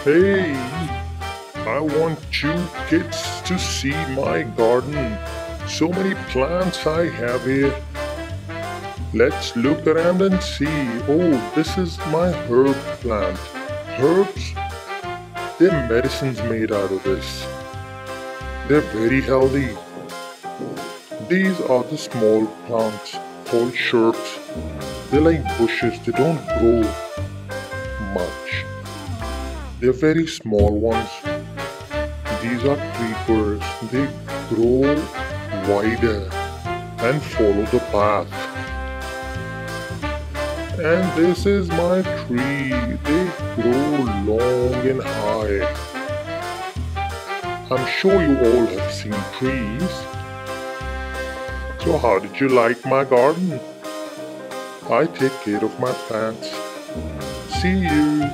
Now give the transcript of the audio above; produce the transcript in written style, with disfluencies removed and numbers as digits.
Hey, I want you kids to see my garden. So many plants I have here. Let's look around and see. Oh, this is my herb plant. Herbs, they're medicines made out of this. They're very healthy. These are the small plants called shrubs. They're like bushes, they don't grow much. They're very small ones. These are creepers. They grow wider and follow the path. And this is my tree. They grow long and high. I'm sure you all have seen trees. So how did you like my garden? I take care of my plants. See you.